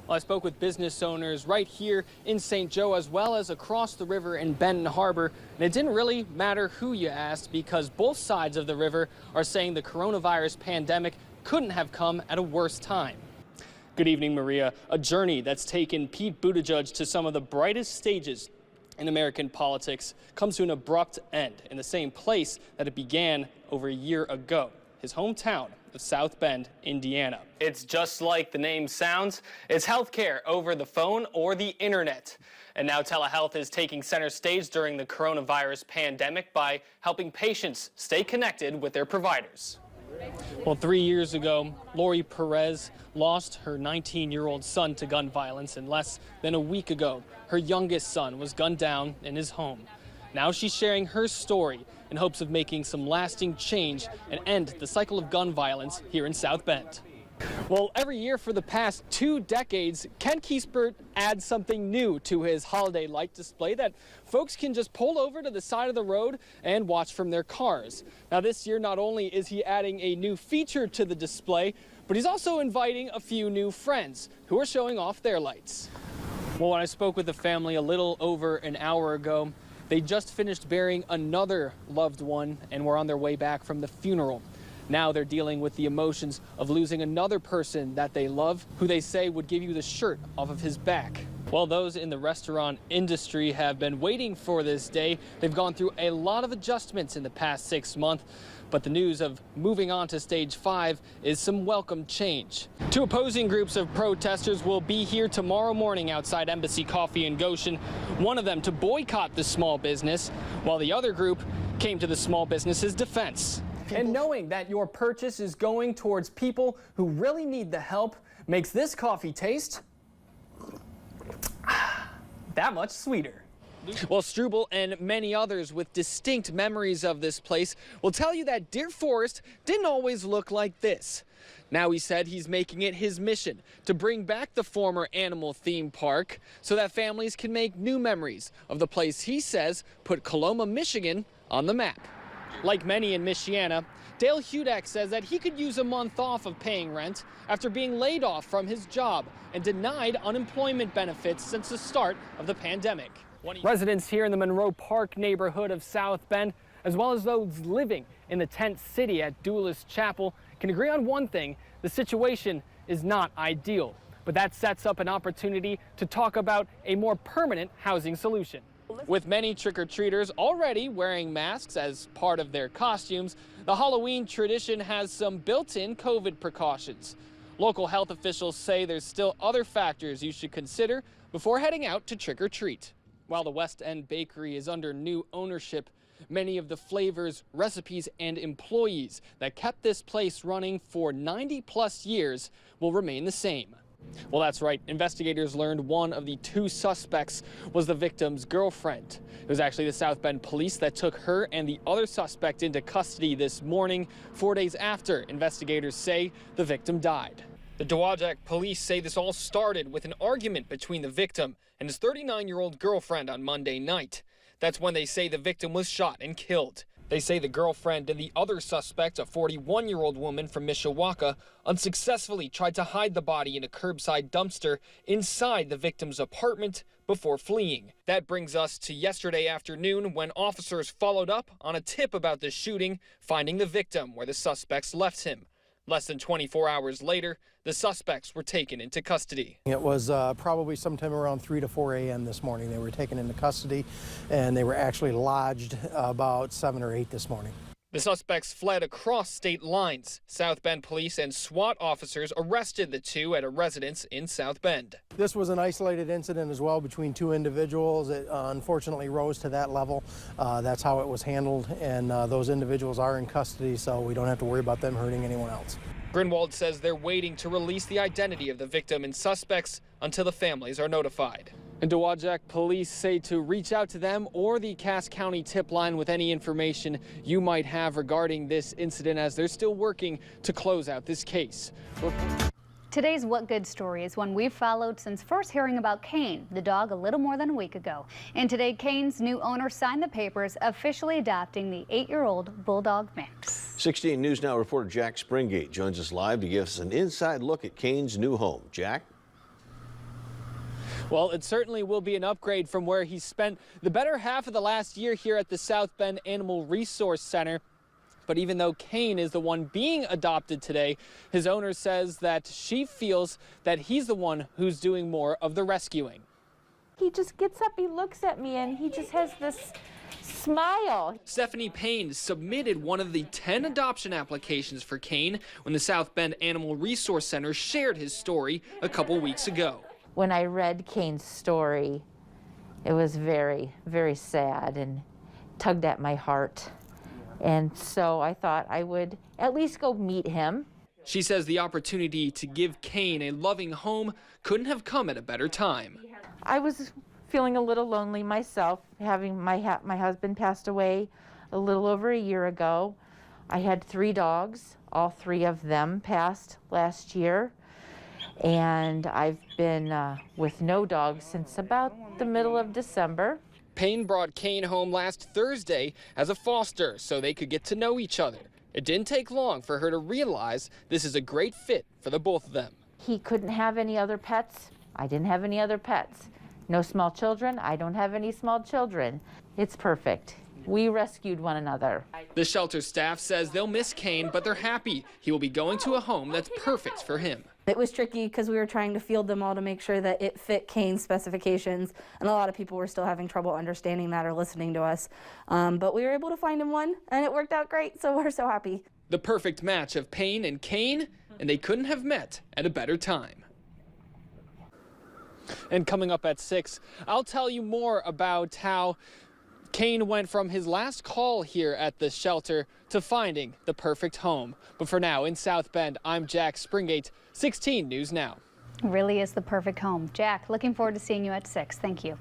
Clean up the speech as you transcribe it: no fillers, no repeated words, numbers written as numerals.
Well, I spoke with business owners right here in St. Joe as well as across the river in Benton Harbor, and it didn't really matter who you asked because both sides of the river are saying the coronavirus pandemic couldn't have come at a worse time. Good evening, Maria. A journey that's taken Pete Buttigieg to some of the brightest stages in American politics comes to an abrupt end in the same place that it began over a year ago, his hometown of South Bend, Indiana. It's just like the name sounds. It's healthcare over the phone or the internet. And now telehealth is taking center stage during the coronavirus pandemic by helping patients stay connected with their providers. Well, 3 years ago, Lori Perez lost her 19-year-old son to gun violence, and less than a week ago, her youngest son was gunned down in his home. Now she's sharing her story in hopes of making some lasting change and end the cycle of gun violence here in South Bend. Well, every year for the past 2 decades, Ken Kiesbert adds something new to his holiday light display that folks can just pull over to the side of the road and watch from their cars. Now this year, not only is he adding a new feature to the display, but he's also inviting a few new friends who are showing off their lights. Well, when I spoke with the family a little over an hour ago, they just finished burying another loved one and were on their way back from the funeral. Now they're dealing with the emotions of losing another person that they love, who they say would give you the shirt off of his back. Well, those in the restaurant industry have been waiting for this day. They've gone through a lot of adjustments in the past 6 months, but the news of moving on to stage 5 is some welcome change. 2 opposing groups of protesters will be here tomorrow morning outside Embassy Coffee in Goshen, one of them to boycott the small business, while the other group came to the small business's defense. And knowing that your purchase is going towards people who really need the help makes this coffee taste that much sweeter. Well, Struble and many others with distinct memories of this place will tell you that Deer Forest didn't always look like this. Now he said he's making it his mission to bring back the former animal theme park so that families can make new memories of the place he says put Coloma, Michigan on the map. Like many in Michiana, Dale Hudak says that he could use a month off of paying rent after being laid off from his job and denied unemployment benefits since the start of the pandemic. Residents here in the Monroe Park neighborhood of South Bend, as well as those living in the tent city at Duelist Chapel, can agree on one thing: the situation is not ideal. But that sets up an opportunity to talk about a more permanent housing solution. With many trick-or-treaters already wearing masks as part of their costumes, the Halloween tradition has some built-in COVID precautions. Local health officials say there's still other factors you should consider before heading out to trick-or-treat. While the West End Bakery is under new ownership, many of the flavors, recipes, and employees that kept this place running for 90-plus years will remain the same. Well, that's right. Investigators learned one of the 2 suspects was the victim's girlfriend. It was actually the South Bend police that took her and the other suspect into custody this morning, 4 days after investigators say the victim died. The Dowagiac police say this all started with an argument between the victim and his 39-year-old girlfriend on Monday night. That's when they say the victim was shot and killed. They say the girlfriend and the other suspect, a 41-year-old woman from Mishawaka, unsuccessfully tried to hide the body in a curbside dumpster inside the victim's apartment before fleeing. That brings us to yesterday afternoon when officers followed up on a tip about the shooting, finding the victim where the suspects left him. Less than 24 hours later, the suspects were taken into custody. It was probably sometime around 3 to 4 a.m. this morning. They were taken into custody, and they were actually lodged about 7 or 8 this morning. The suspects fled across state lines. South Bend police and SWAT officers arrested the 2 at a residence in South Bend. This was an isolated incident as well between 2 individuals. It unfortunately rose to that level. That's how it was handled, and those individuals are in custody, so we don't have to worry about them hurting anyone else. Grinwald says they're waiting to release the identity of the victim and suspects until the families are notified. And Dowagiac police say to reach out to them or the Cass County tip line with any information you might have regarding this incident, as they're still working to close out this case. Today's What Good story is one we've followed since first hearing about Kane, the dog, a little more than a week ago. And today, Kane's new owner signed the papers officially adopting the 8-year-old Bulldog mix. 16 News Now reporter Jack Springate joins us live to give us an inside look at Kane's new home. Jack? Well, it certainly will be an upgrade from where he spent the better half of the last year here at the South Bend Animal Resource Center. But even though Kane is the one being adopted today, his owner says that she feels that he's the one who's doing more of the rescuing. He just gets up, he looks at me, and he just has this smile. Stephanie Payne submitted one of the 10 adoption applications for Kane when the South Bend Animal Resource Center shared his story a couple weeks ago. When I read Kane's story, it was very, very sad and tugged at my heart. And so I thought I would at least go meet him. She says the opportunity to give Kane a loving home couldn't have come at a better time. I was feeling a little lonely myself, having my husband passed away a little over a year ago. I had 3 dogs. All 3 of them passed last year. And I've been with no dogs since about the middle of December. Payne brought Kane home last Thursday as a foster so they could get to know each other. It didn't take long for her to realize this is a great fit for the both of them. He couldn't have any other pets. I didn't have any other pets. No small children. I don't have any small children. It's perfect. We rescued one another. The shelter staff says they'll miss Kane, but they're happy he will be going to a home that's perfect for him. It was tricky because we were trying to field them all to make sure that it fit Kane's specifications, and a lot of people were still having trouble understanding that or listening to us. But we were able to find him one, and it worked out great, so we're so happy. The perfect match of Payne and Kane, and they couldn't have met at a better time. And coming up at 6, I'll tell you more about how Kane went from his last call here at the shelter to finding the perfect home. But for now, in South Bend, I'm Jack Springate, 16 News Now. Really is the perfect home. Jack, looking forward to seeing you at 6. Thank you.